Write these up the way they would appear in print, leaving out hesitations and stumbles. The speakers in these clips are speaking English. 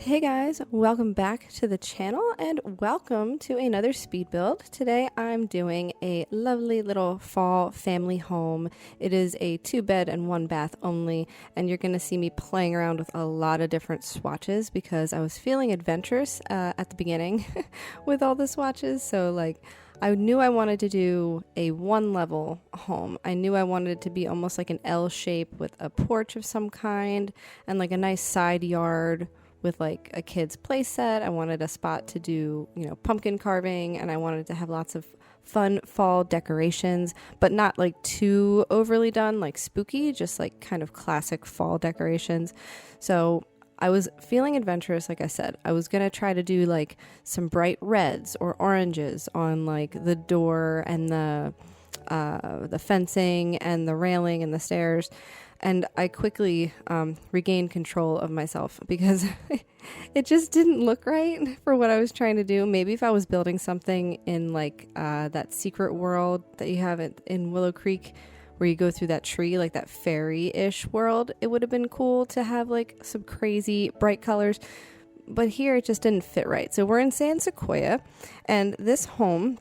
Hey guys, welcome back to the channel and welcome to another speed build. Today I'm doing a lovely little fall family home. It is a 2-bed and 1-bath only, and you're going to see me playing around with a lot of different swatches because I was feeling adventurous at the beginning with all the swatches. So I knew I wanted to do a 1-level home. I knew I wanted it to be almost like an L shape with a porch of some kind and like a nice side yard with like a kid's play set. I wanted a spot to do, pumpkin carving, and I wanted to have lots of fun fall decorations, but not like too overly done, like spooky, just like kind of classic fall decorations. So I was feeling adventurous, like I said. I was going to try to do like some bright reds or oranges on like the door and the fencing and the railing and the stairs. And I quickly regained control of myself because it just didn't look right for what I was trying to do. Maybe if I was building something in like that secret world that you have in Willow Creek where you go through that tree, like that fairy-ish world, it would have been cool to have like some crazy bright colors. But here it just didn't fit right. So we're in Sequoia, and this home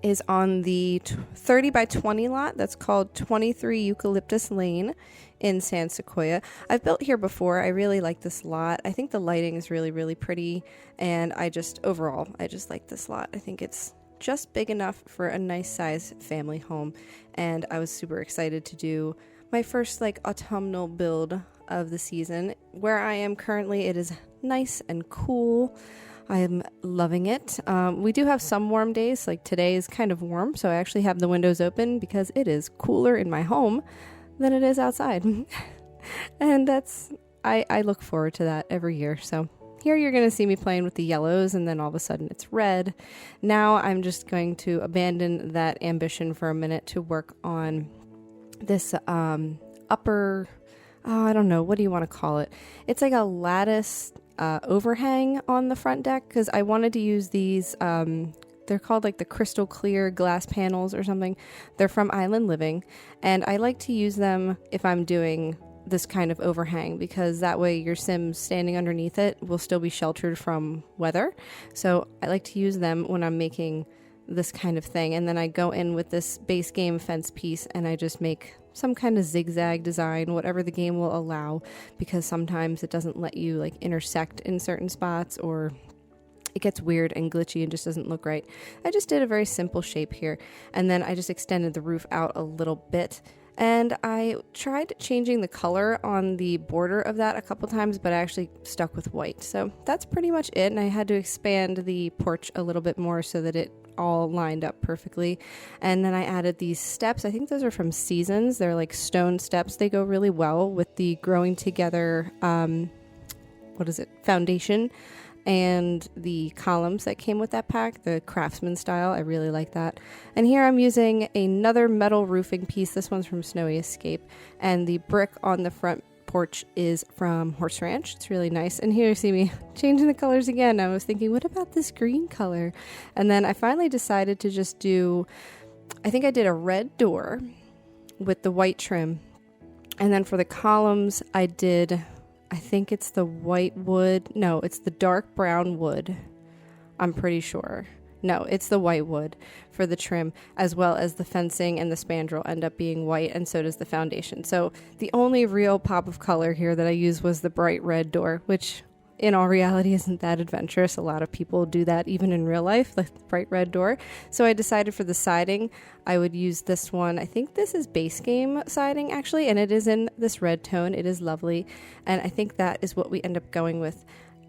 is on the 30 by 20 lot that's called 23 Eucalyptus Lane in Sequoia. I've built here before. I really like this lot. I think the lighting is really, really pretty, and I just like this lot. I think it's just big enough for a nice size family home, and I was super excited to do my first like autumnal build of the season. Where I am currently, it is nice and cool. I am loving it. We do have some warm days, like today is kind of warm, so I actually have the windows open because it is cooler in my home than it is outside. And I look forward to that every year. So here you're going to see me playing with the yellows, and then all of a sudden it's red. Now I'm just going to abandon that ambition for a minute to work on this upper, I don't know, what do you want to call it? It's like a lattice overhang on the front deck because I wanted to use these they're called like the crystal clear glass panels or something. They're from Island Living, and I like to use them if I'm doing this kind of overhang because that way your Sims standing underneath it will still be sheltered from weather. So I like to use them when I'm making this kind of thing, and then I go in with this base game fence piece and I just make some kind of zigzag design, whatever the game will allow, because sometimes it doesn't let you like intersect in certain spots, or it gets weird and glitchy and just doesn't look right. I just did a very simple shape here, and then I just extended the roof out a little bit, and I tried changing the color on the border of that a couple times, but I actually stuck with white. So that's pretty much it, and I had to expand the porch a little bit more so that it all lined up perfectly. And then I added these steps. I think those are from Seasons. They're like stone steps. They go really well with the growing together foundation and the columns that came with that pack, the craftsman style. I really like that. And here I'm using another metal roofing piece. This one's from Snowy Escape, and the brick on the front porch is from Horse Ranch. It's really nice. And here you see me changing the colors again. I was thinking, what about this green color? And then I finally decided to just I think I did a red door with the white trim. And then for the columns, I think it's the white wood. No, it's the dark brown wood. I'm pretty sure. No, it's the white wood for the trim, as well as the fencing and the spandrel end up being white, and so does the foundation. So the only real pop of color here that I used was the bright red door, which in all reality isn't that adventurous. A lot of people do that even in real life, the bright red door. So I decided for the siding, I would use this one. I think this is base game siding actually, and it is in this red tone. It is lovely, and I think that is what we end up going with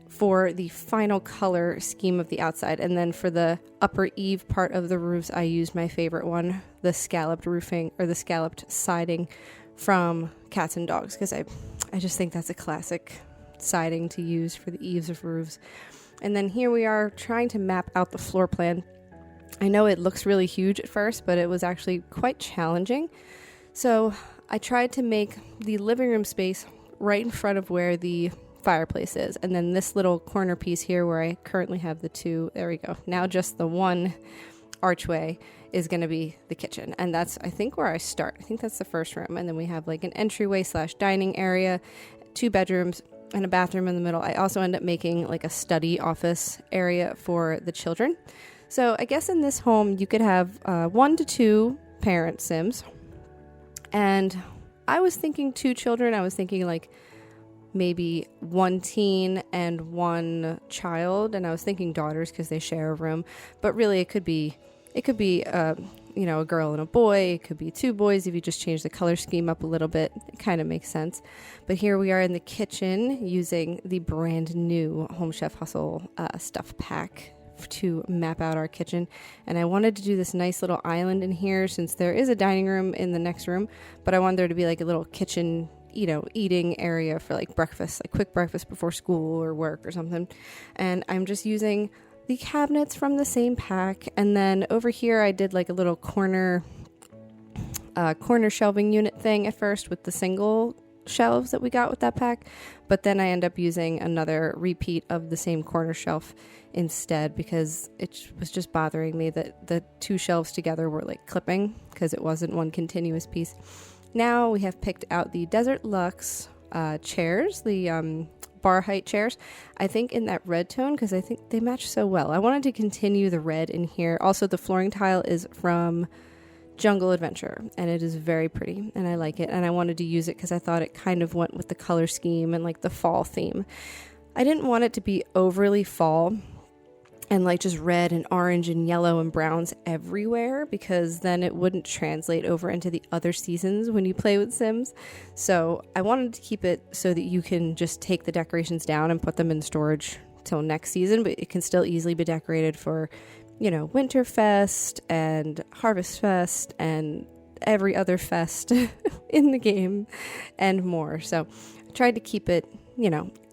for the final color scheme of the outside. And then for the upper eave part of the roofs, I used my favorite one, the scalloped roofing, or the scalloped siding from Cats and Dogs, because I just think that's a classic siding to use for the eaves of roofs. And then here we are trying to map out the floor plan. I know it looks really huge at first, but it was actually quite challenging. So I tried to make the living room space right in front of where the fireplace is, and then this little corner piece here where I currently have the two, there we go, now just the one archway is going to be the kitchen, and that's I think where I start. I think that's the first room, and then we have like an entryway / dining area, 2 bedrooms, and a bathroom in the middle. I also end up making like a study office area for the children. So I guess in this home, you could have 1 to 2 parent Sims. And I was thinking 2 children. I was thinking like maybe 1 teen and 1 child. And I was thinking daughters because they share a room. But really it could be a girl and a boy. It could be 2 boys if you just change the color scheme up a little bit. It kind of makes sense. But here we are in the kitchen using the brand new Home Chef Hustle stuff pack to map out our kitchen. And I wanted to do this nice little island in here since there is a dining room in the next room, but I wanted there to be like a little kitchen, eating area for like breakfast, like quick breakfast before school or work or something. And I'm just using the cabinets from the same pack. And then over here I did like a little corner shelving unit thing at first with the single shelves that we got with that pack, but then I end up using another repeat of the same corner shelf instead because it was just bothering me that the 2 shelves together were like clipping because it wasn't one continuous piece. Now we have picked out the Desert Luxe chairs, the bar height chairs, I think in that red tone because I think they match so well. I wanted to continue the red in here. Also, the flooring tile is from Jungle Adventure and it is very pretty and I like it, and I wanted to use it because I thought it kind of went with the color scheme and like the fall theme. I didn't want it to be overly fall and like just red and orange and yellow and browns everywhere because then it wouldn't translate over into the other seasons when you play with Sims. So I wanted to keep it so that you can just take the decorations down and put them in storage till next season, but it can still easily be decorated for Winterfest and Harvest Fest and every other fest in the game and more. So I tried to keep it,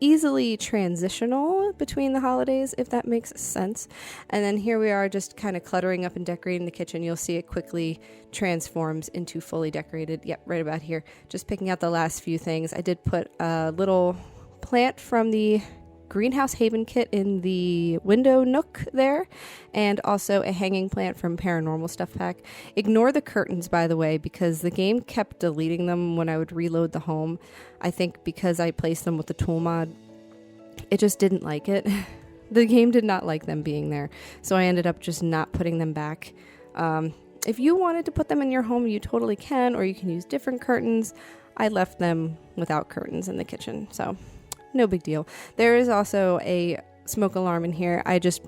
easily transitional between the holidays, if that makes sense. And then here we are just kind of cluttering up and decorating the kitchen. You'll see it quickly transforms into fully decorated. Yep, right about here. Just picking out the last few things. I did put a little plant from the Greenhouse Haven kit in the window nook there, and also a hanging plant from Paranormal Stuff Pack. Ignore the curtains, by the way, because the game kept deleting them when I would reload the home. I think because I placed them with the tool mod, it just didn't like it. The game did not like them being there, so I ended up just not putting them back. If you wanted to put them in your home, you totally can, or you can use different curtains. I left them without curtains in the kitchen, so no big deal. There is also a smoke alarm in here. I just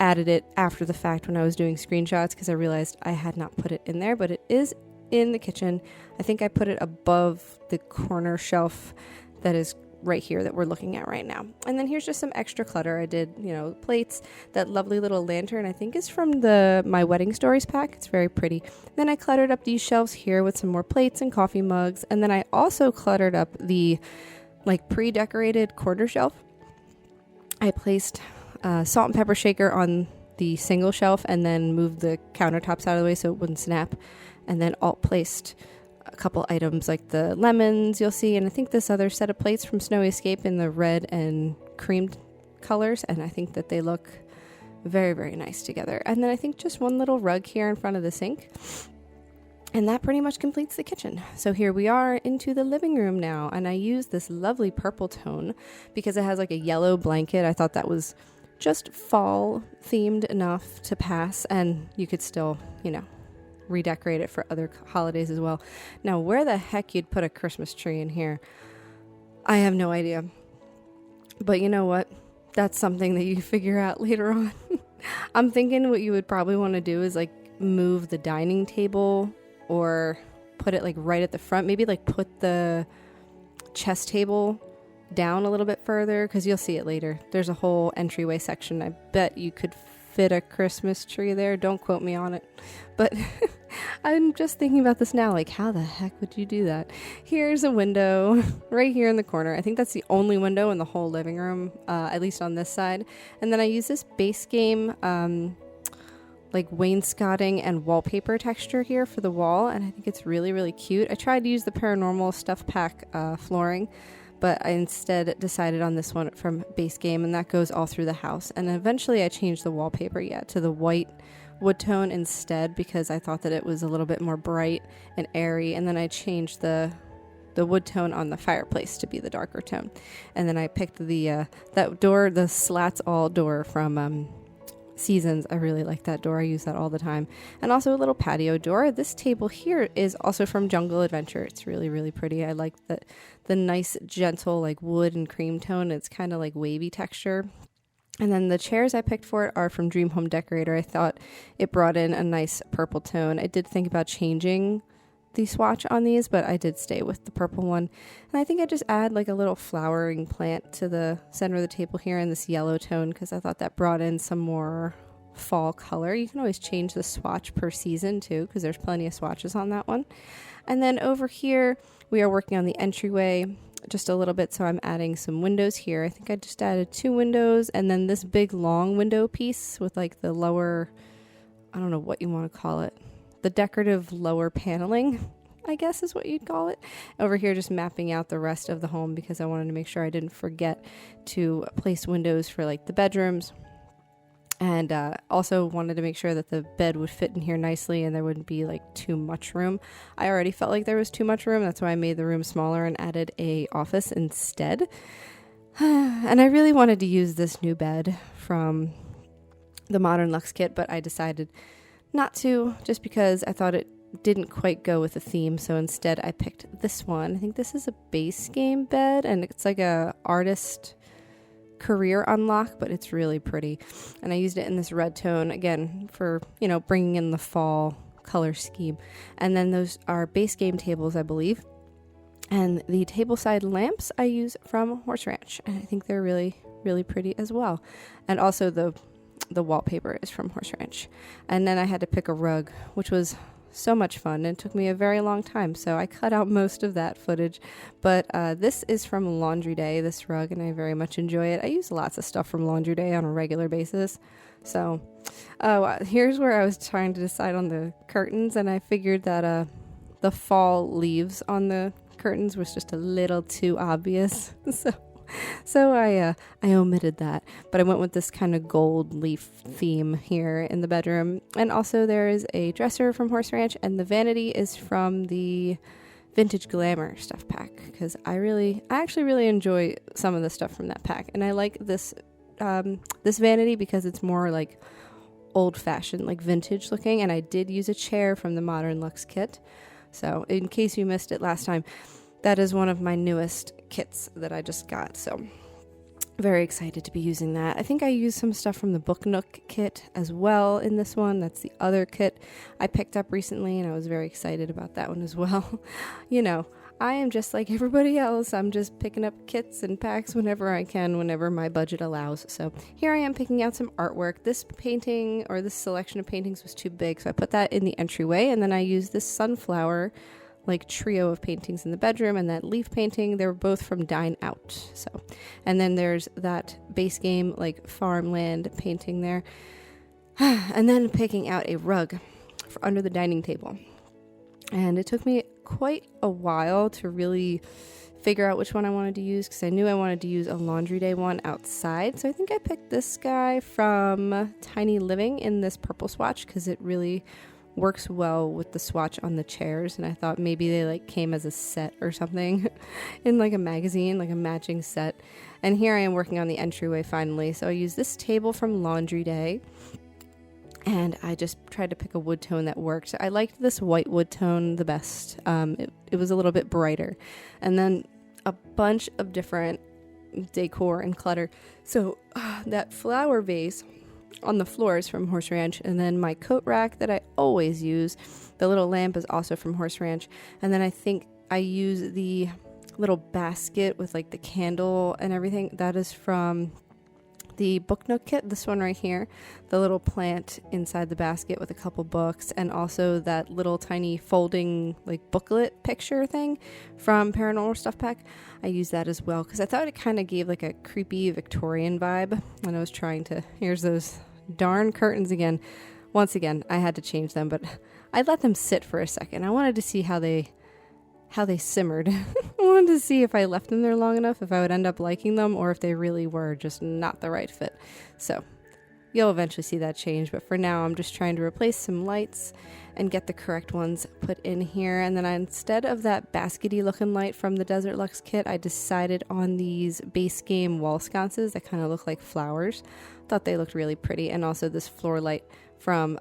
added it after the fact when I was doing screenshots because I realized I had not put it in there, but it is in the kitchen. I think I put it above the corner shelf that is right here that we're looking at right now. And then here's just some extra clutter. I did, plates. That lovely little lantern I think is from the My Wedding Stories pack. It's very pretty. Then I cluttered up these shelves here with some more plates and coffee mugs. And then I also cluttered up the pre-decorated corner shelf. I placed a salt and pepper shaker on the single shelf and then moved the countertops out of the way so it wouldn't snap, and then alt placed a couple items like the lemons you'll see, and I think this other set of plates from Snowy Escape in the red and creamed colors, and I think that they look very, very nice together. And then I think just one little rug here in front of the sink. And that pretty much completes the kitchen. So here we are into the living room now. And I used this lovely purple tone because it has like a yellow blanket. I thought that was just fall themed enough to pass. And you could still, redecorate it for other holidays as well. Now, where the heck you'd put a Christmas tree in here, I have no idea. But you know what? That's something that you figure out later on. I'm thinking what you would probably want to do is move the dining table or put it right at the front. Maybe put the chess table down a little bit further because you'll see it later. There's a whole entryway section. I bet you could fit a Christmas tree there. Don't quote me on it. But I'm just thinking about this now. How the heck would you do that? Here's a window right here in the corner. I think that's the only window in the whole living room, at least on this side. And then I use this base game wainscoting and wallpaper texture here for the wall, and I think it's really, really cute. I tried to use the Paranormal Stuff Pack flooring, but I instead decided on this one from Base Game, and that goes all through the house. And eventually I changed the wallpaper to the white wood tone instead because I thought that it was a little bit more bright and airy. And then I changed the wood tone on the fireplace to be the darker tone. And then I picked that door, the slats all door from Seasons. I really like that door. I use that all the time. And also a little patio door. This table here is also from Jungle Adventure. It's really, really pretty. I like the nice, gentle, like wood and cream tone. It's kind of like wavy texture. And then the chairs I picked for it are from Dream Home Decorator. I thought it brought in a nice purple tone. I did think about changing the swatch on these, but I did stay with the purple one. And I think I just add like a little flowering plant to the center of the table here in this yellow tone, because I thought that brought in some more fall color. You can always change the swatch per season too, because there's plenty of swatches on that one. And then over here, we are working on the entryway just a little bit, so I'm adding some windows here. I think I just added 2 windows, and then this big long window piece with like the lower, I don't know what you want to call it, the decorative lower paneling, I guess is what you'd call it. Over here just mapping out the rest of the home, because I wanted to make sure I didn't forget to place windows for like the bedrooms. And also wanted to make sure that the bed would fit in here nicely and there wouldn't be like too much room. I already felt like there was too much room. That's why I made the room smaller and added a office instead. And I really wanted to use this new bed from the Modern Luxe kit, but I decided not to, just because I thought it didn't quite go with the theme. So instead I picked this one. I think this is a base game bed, and it's like a artist career unlock, but it's really pretty. And I used it in this red tone again for, bringing in the fall color scheme. And then those are base game tables, I believe. And the tableside lamps I use from Horse Ranch, and I think they're really, really pretty as well. And also the wallpaper is from Horse Ranch. And then I had to pick a rug, which was so much fun. It took me a very long time, so I cut out most of that footage. But this is from Laundry Day, this rug, and I very much enjoy it. I use lots of stuff from Laundry Day on a regular basis. So here's where I was trying to decide on the curtains, and I figured that the fall leaves on the curtains was just a little too obvious. So I omitted that, but I went with this kind of gold leaf theme here in the bedroom. And also there is a dresser from Horse Ranch, and the vanity is from the Vintage Glamour stuff pack, because I actually really enjoy some of the stuff from that pack. And I like this vanity because it's more like old-fashioned, like vintage looking. And I did use a chair from the Modern Luxe kit. So in case you missed it last time, that is one of my newest kits that I just got. So very excited to be using that. I think I used some stuff from the Book Nook kit as well in this one. That's the other kit I picked up recently, and I was very excited about that one as well. I am just like everybody else. I'm just picking up kits and packs whenever I can, whenever my budget allows. So here I am picking out some artwork. This painting, or this selection of paintings, was too big, so I put that in the entryway, and then I used this sunflower like trio of paintings in the bedroom, and that leaf painting. They were both from Dine Out. And then there's that base game like farmland painting there. And then picking out a rug for under the dining table. And it took me quite a while to really figure out which one I wanted to use, because I knew I wanted to use a Laundry Day one outside. So I think I picked this guy from Tiny Living in this purple swatch, because it really works well with the swatch on the chairs, and I thought maybe they like came as a set or something in like a magazine, like a matching set. And here I am working on the entryway finally. So I used this table from Laundry Day, and I just tried to pick a wood tone that worked. I liked this white wood tone the best. It was a little bit brighter, and then a bunch of different decor and clutter. So that flower vase on the floors from Horse Ranch, and then my coat rack that I always use. The little lamp is also from Horse Ranch, and then I think I use the little basket with like the candle and everything. That is from the Book Nook kit, this one right here, the little plant inside the basket with a couple books, and also that little tiny folding like booklet picture thing from Paranormal Stuff Pack. I use that as well because I thought it kind of gave like a creepy Victorian vibe when I was trying to, here's those darn curtains again. Once again, I had to change them, but I let them sit for a second. I wanted to see how they simmered. I wanted to see if I left them there long enough, if I would end up liking them, or if they really were just not the right fit. So You'll eventually see that change, but for now I'm just trying to replace some lights and get the correct ones put in here. And then instead of that baskety looking light from the Desert Luxe kit, I decided on these base game wall sconces that kind of look like flowers. Thought they looked really pretty, and also this floor light from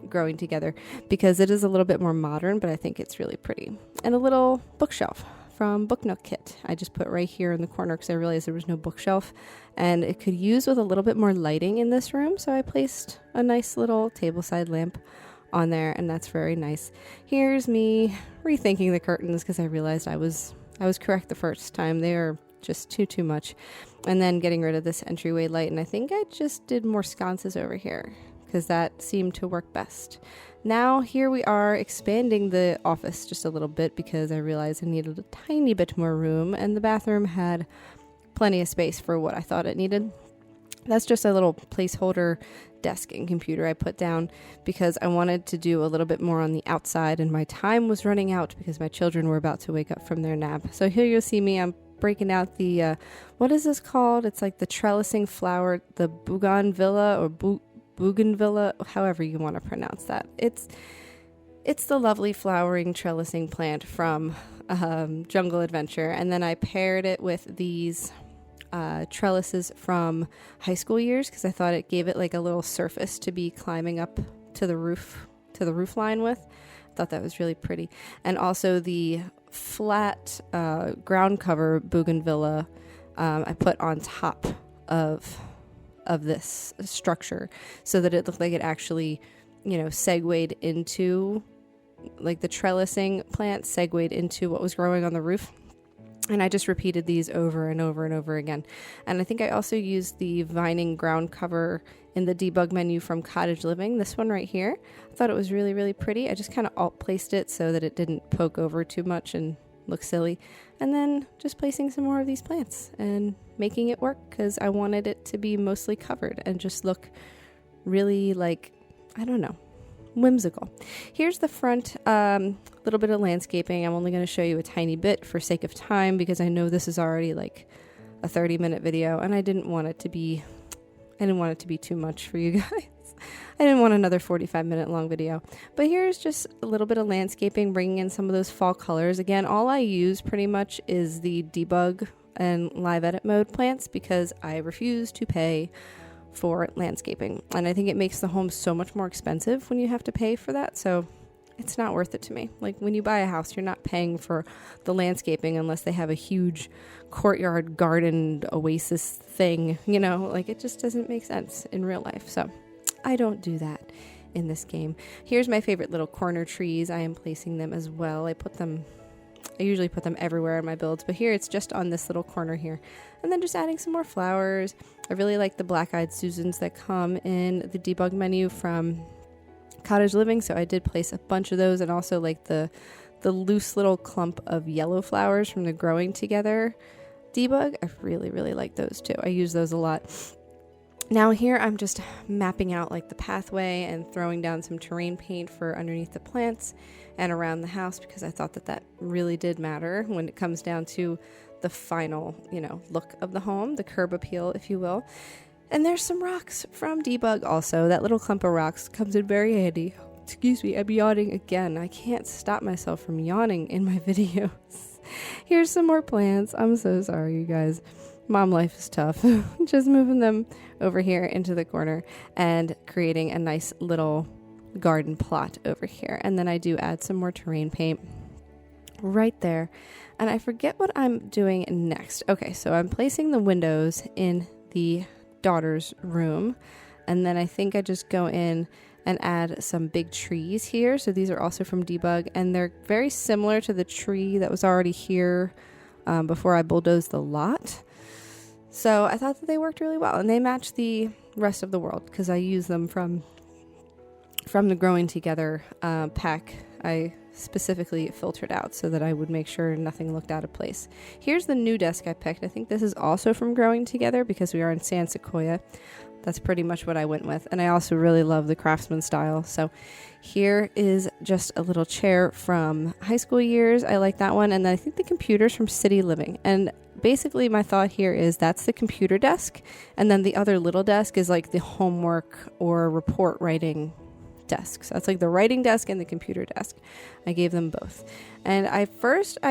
Growing Together, because it is a little bit more modern, but I think it's really pretty. And a little bookshelf from Book Nook kit I just put right here in the corner because I realized there was no bookshelf and it could use with a little bit more lighting in this room, so I placed a nice little tableside lamp on there, and that's very nice. Here's me rethinking the curtains because I realized I was correct the first time. They are just too much. And then getting rid of this entryway light, and I think I just did more sconces over here because that seemed to work best. Now here we are expanding the office just a little bit because I realized I needed a tiny bit more room, and the bathroom had plenty of space for what I thought it needed. That's just a little placeholder desk and computer I put down because I wanted to do a little bit more on the outside, and my time was running out because my children were about to wake up from their nap. So here you'll see me, I'm breaking out the, what is this called? It's like the trellising flower, the bougainvillea or bougainvillea, however you want to pronounce that. It's the lovely flowering trellising plant from Jungle Adventure, and then I paired it with these trellises from high school years because I thought it gave it like a little surface to be climbing up to the roof line with. I thought that was really pretty. And also the flat ground cover bougainvillea I put on top of this structure so that it looked like it actually, segued into, like the trellising plant segued into what was growing on the roof. And I just repeated these over and over and over again. And I think I also used the vining ground cover in the debug menu from Cottage Living, this one right here. I thought it was really, really pretty. I just kind of alt placed it so that it didn't poke over too much and look silly. And then just placing some more of these plants and making it work because I wanted it to be mostly covered and just look really like, I don't know, whimsical. Here's the front, little bit of landscaping. I'm only going to show you a tiny bit for sake of time because I know this is already like a 30-minute video and I didn't want it to be too much for you guys. I didn't want another 45-minute long video. But here's just a little bit of landscaping, bringing in some of those fall colors. Again, all I use pretty much is the debug and live edit mode plants because I refuse to pay for landscaping. And I think it makes the home so much more expensive when you have to pay for that. So it's not worth it to me. Like when you buy a house, you're not paying for the landscaping unless they have a huge courtyard garden oasis thing, like it just doesn't make sense in real life. So I don't do that in this game. Here's my favorite little corner trees. I am placing them as well. I usually put them everywhere in my builds, but here it's just on this little corner here. And then just adding some more flowers. I really like the black-eyed Susans that come in the debug menu from Cottage Living, so I did place a bunch of those, and also like the loose little clump of yellow flowers from the Growing Together debug. I really, really like those too. I use those a lot. Now here I'm just mapping out like the pathway and throwing down some terrain paint for underneath the plants and around the house because I thought that really did matter when it comes down to the final, look of the home, the curb appeal, if you will. And there's some rocks from debug also. That little clump of rocks comes in very handy. Excuse me, I'm yawning again. I can't stop myself from yawning in my videos. Here's some more plants. I'm so sorry, you guys. Mom life is tough. Just moving them over here into the corner and creating a nice little garden plot over here. And then I do add some more terrain paint right there. And I forget what I'm doing next. Okay, so I'm placing the windows in the daughter's room. And then I think I just go in and add some big trees here. So these are also from debug, and they're very similar to the tree that was already here before I bulldozed the lot. So I thought that they worked really well, and they match the rest of the world because I use them from the Growing Together pack. I specifically filtered out so that I would make sure nothing looked out of place. Here's the new desk I picked. I think this is also from Growing Together because we are in San Sequoia. That's pretty much what I went with. And I also really love the Craftsman style. So here is just a little chair from high school years. I like that one. And then I think the computer's from City Living. And basically my thought here is that's the computer desk, and then the other little desk is like the homework or report writing desk. So that's like the writing desk and the computer desk. I gave them both. And I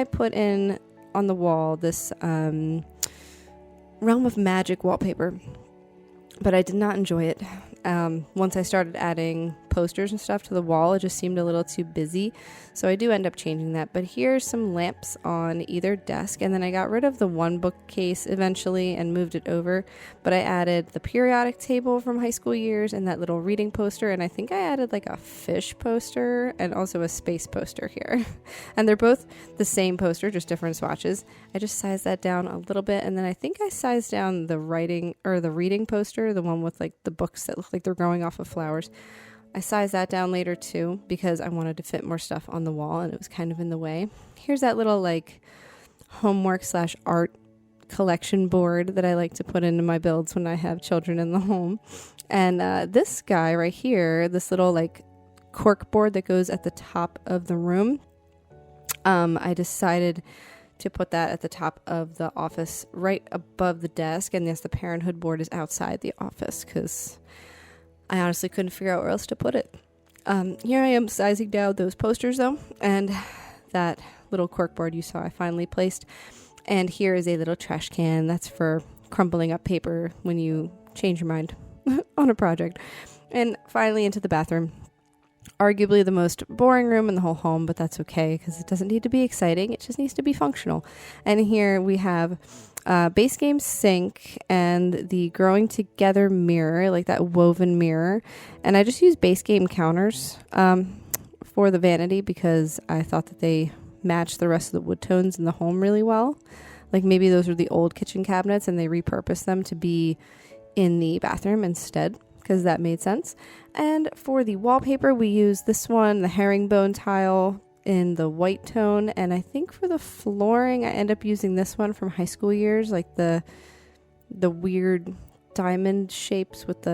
put in on the wall this Realm of Magic wallpaper, but I did not enjoy it. Once I started adding posters and stuff to the wall, it just seemed a little too busy. So I do end up changing that. But here's some lamps on either desk. And then I got rid of the one bookcase eventually and moved it over. But I added the periodic table from high school years and that little reading poster. And I think I added like a fish poster and also a space poster here. And they're both the same poster, just different swatches. I just sized that down a little bit. And then I think I sized down the writing or the reading poster, the one with like the books that look like they're growing off of flowers. I sized that down later too because I wanted to fit more stuff on the wall and it was kind of in the way. Here's that little like homework / art collection board that I like to put into my builds when I have children in the home. And this guy right here, this little like cork board that goes at the top of the room, I decided to put that at the top of the office right above the desk. And yes, the parenthood board is outside the office because I honestly couldn't figure out where else to put it. Here I am sizing down those posters though, and that little corkboard you saw I finally placed. And here is a little trash can. That's for crumbling up paper when you change your mind on a project. And finally into the bathroom. Arguably the most boring room in the whole home, but that's okay because it doesn't need to be exciting. It just needs to be functional. And here we have base game sink and the growing together mirror, like that woven mirror. And I just use base game counters for the vanity because I thought that they matched the rest of the wood tones in the home really well. Like maybe those were the old kitchen cabinets and they repurposed them to be in the bathroom instead because that made sense. And for the wallpaper, we use this one, the herringbone tile in the white tone. And I think for the flooring, I end up using this one from high school years, like the weird diamond shapes with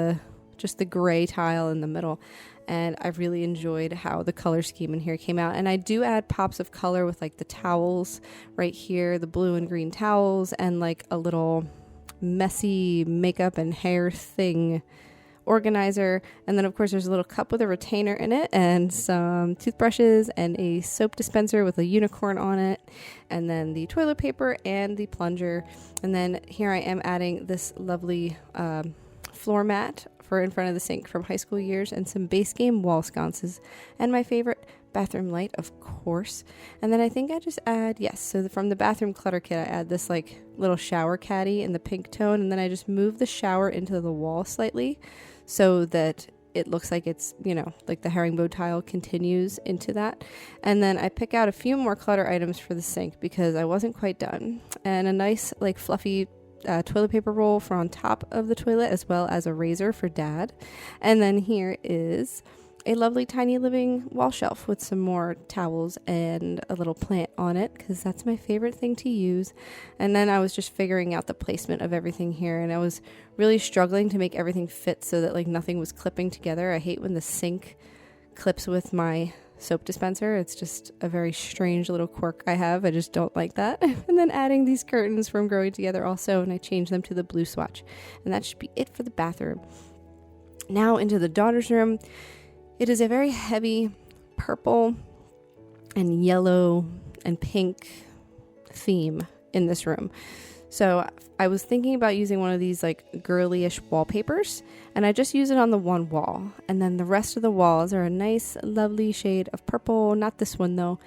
just the gray tile in the middle. And I really enjoyed how the color scheme in here came out. And I do add pops of color with like the towels right here, the blue and green towels, and like a little messy makeup and hair thing organizer. And then of course there's a little cup with a retainer in it and some toothbrushes and a soap dispenser with a unicorn on it, and then the toilet paper and the plunger. And then here I am adding this lovely floor mat for in front of the sink from high school years, and some base game wall sconces, and my favorite bathroom light, of course. And then I think I just add, from the bathroom clutter kit, I add this like little shower caddy in the pink tone, and then I just move the shower into the wall slightly so that it looks like it's, like the herringbone tile continues into that. And then I pick out a few more clutter items for the sink because I wasn't quite done. And a nice like fluffy toilet paper roll for on top of the toilet, as well as a razor for Dad. And then here is a lovely tiny living wall shelf with some more towels and a little plant on it because that's my favorite thing to use. And then I was just figuring out the placement of everything here, and I was really struggling to make everything fit so that like nothing was clipping together. I hate when the sink clips with my soap dispenser. It's just a very strange little quirk I have. I just don't like that. And then adding these curtains from Growing Together also, and I changed them to the blue swatch. And that should be it for the bathroom. Now into the daughter's room. It is a very heavy purple and yellow and pink theme in this room. So I was thinking about using one of these like girly-ish wallpapers, and I just use it on the one wall. And then the rest of the walls are a nice, lovely shade of purple. Not this one though,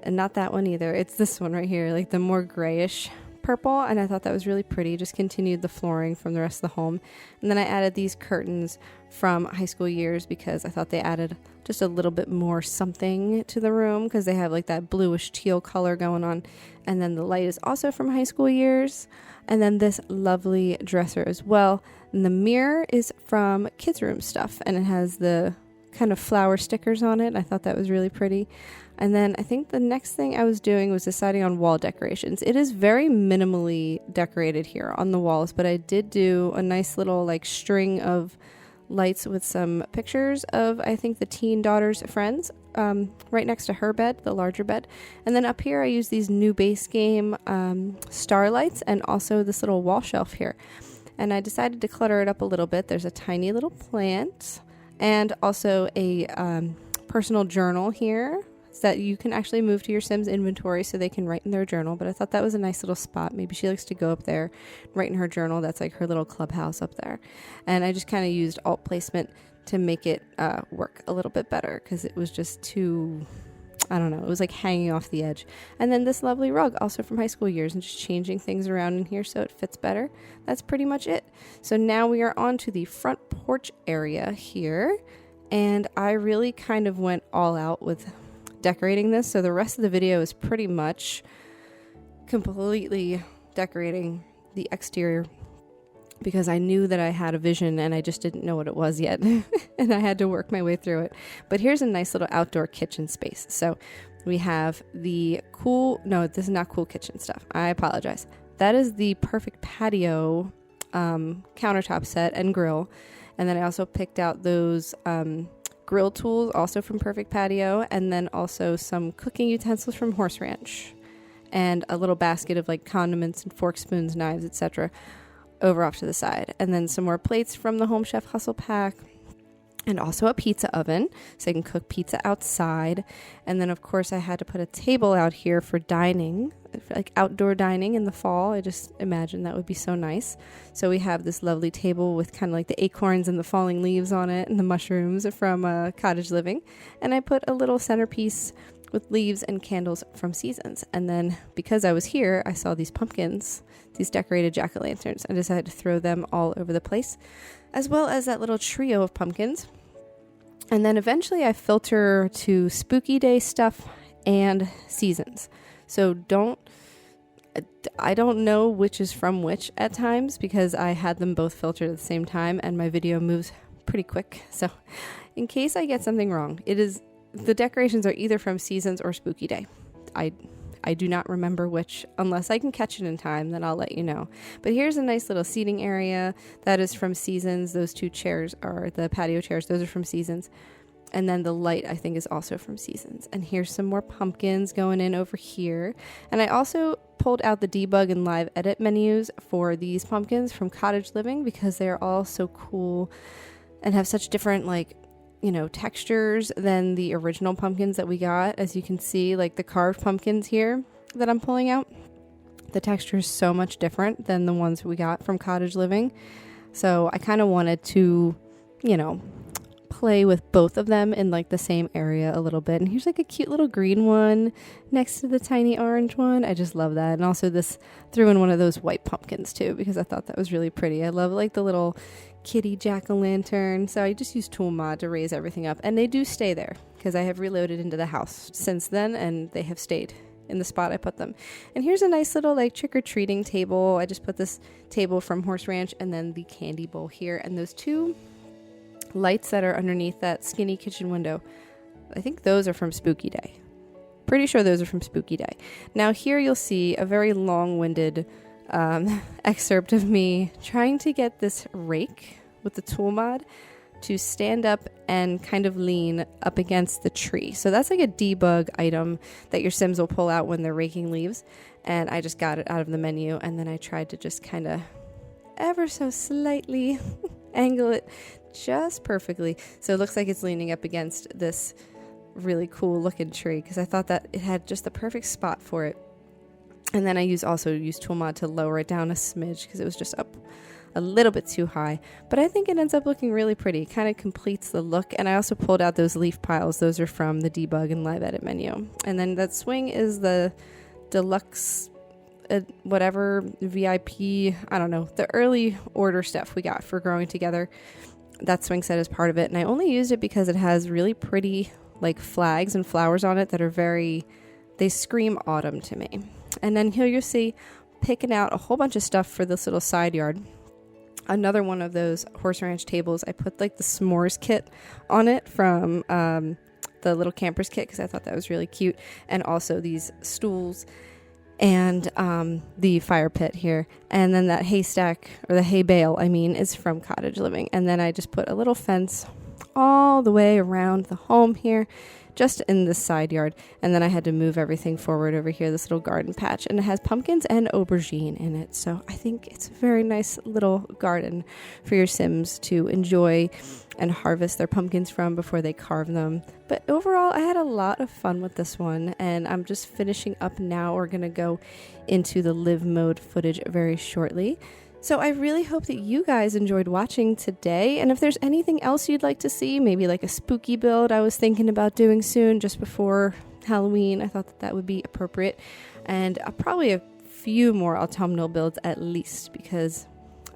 and not that one either. It's this one right here, like the more grayish purple, and I thought that was really pretty. Just continued the flooring from the rest of the home. And then I added these curtains from high school years because I thought they added just a little bit more something to the room because they have like that bluish teal color going on. And then the light is also from high school years. And then this lovely dresser as well. And the mirror is from kids' room stuff, and it has the kind of flower stickers on it. I thought that was really pretty. And then I think the next thing I was doing was deciding on wall decorations. It is very minimally decorated here on the walls, but I did do a nice little like string of lights with some pictures of, I think, the teen daughter's friends right next to her bed, the larger bed. And then up here I use these new base game starlights and also this little wall shelf here. And I decided to clutter it up a little bit. There's a tiny little plant and also a personal journal here that you can actually move to your Sims inventory so they can write in their journal. But I thought that was a nice little spot. Maybe she likes to go up there, write in her journal. That's like her little clubhouse up there. And I just kind of used alt placement to make it work a little bit better because it was just too, I don't know, it was like hanging off the edge. And then this lovely rug, also from high school years, and just changing things around in here so it fits better. That's pretty much it. So now we are on to the front porch area here. And I really kind of went all out with decorating this. So the rest of the video is pretty much completely decorating the exterior because I knew that I had a vision and I just didn't know what it was yet. And I had to work my way through it. But here's a nice little outdoor kitchen space. So we have the this is not cool kitchen stuff. I apologize. That is the perfect patio countertop set and grill. And then I also picked out those grill tools also from Perfect Patio, and then also some cooking utensils from Horse Ranch, and a little basket of like condiments and forks, spoons, knives, etc. over off to the side. And then some more plates from the Home Chef Hustle Pack, and also a pizza oven so I can cook pizza outside. And then of course I had to put a table out here for dining, like outdoor dining in the fall. I just imagined that would be so nice. So we have this lovely table with kind of like the acorns and the falling leaves on it and the mushrooms from Cottage Living. And I put a little centerpiece with leaves and candles from Seasons. And then because I was here, I saw these pumpkins, these decorated jack-o'-lanterns. I decided to throw them all over the place, as well as that little trio of pumpkins. And then eventually I filter to Spooky Day stuff and Seasons. So I don't know which is from which at times because I had them both filtered at the same time and my video moves pretty quick. So in case I get something wrong, the decorations are either from Seasons or Spooky Day. I do not remember which. Unless I can catch it in time, then I'll let you know. But here's a nice little seating area that is from Seasons. Those two chairs are the patio chairs. Those are from Seasons. And then the light, I think, is also from Seasons. And here's some more pumpkins going in over here. And I also pulled out the debug and live edit menus for these pumpkins from Cottage Living because they're all so cool and have such different, textures than the original pumpkins that we got. As you can see, like the carved pumpkins here that I'm pulling out, the texture is so much different than the ones we got from Cottage Living. So I kind of wanted to, play with both of them in like the same area a little bit. And here's like a cute little green one next to the tiny orange one. I just love that. And also threw in one of those white pumpkins too because I thought that was really pretty. I love like the little kitty jack-o'-lantern. So I just used Tool Mod to raise everything up, and they do stay there because I have reloaded into the house since then and they have stayed in the spot I put them. And here's a nice little like trick-or-treating table. I just put this table from Horse Ranch and then the candy bowl here and those two lights that are underneath that skinny kitchen window. I think those are from Spooky Day. Pretty sure those are from Spooky Day. Now here you'll see a very long-winded excerpt of me trying to get this rake with the Tool Mod to stand up and kind of lean up against the tree. So that's like a debug item that your Sims will pull out when they're raking leaves. And I just got it out of the menu and then I tried to just kind of ever so slightly angle it just perfectly so it looks like it's leaning up against this really cool looking tree because I thought that it had just the perfect spot for it. And then I also used Tool Mod to lower it down a smidge because it was just up a little bit too high, but I think it ends up looking really pretty. It kind of completes the look. And I also pulled out those leaf piles. Those are from the debug and live edit menu. And then that swing is the deluxe whatever VIP, I don't know, the early order stuff we got for growing together. That swing set is part of it, and I only used it because it has really pretty like flags and flowers on it that are they scream autumn to me. And then here you'll see picking out a whole bunch of stuff for this little side yard. Another one of those Horse Ranch tables, I put like the s'mores kit on it from the little campers kit because I thought that was really cute, and also these stools and the fire pit here. And then that haystack, or the hay bale, is from Cottage Living. And then I just put a little fence all the way around the home here, just in this side yard. And then I had to move everything forward over here, this little garden patch, and it has pumpkins and aubergine in it. So I think it's a very nice little garden for your Sims to enjoy and harvest their pumpkins from before they carve them. But overall, I had a lot of fun with this one, and I'm just finishing up now. We're gonna go into the live mode footage very shortly. So I really hope that you guys enjoyed watching today, and if there's anything else you'd like to see, maybe like a spooky build I was thinking about doing soon just before Halloween, I thought that would be appropriate, and probably a few more autumnal builds at least, because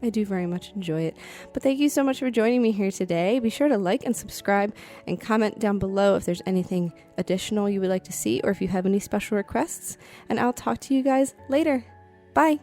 I do very much enjoy it. But thank you so much for joining me here today. Be sure to like and subscribe and comment down below if there's anything additional you would like to see or if you have any special requests, and I'll talk to you guys later. Bye!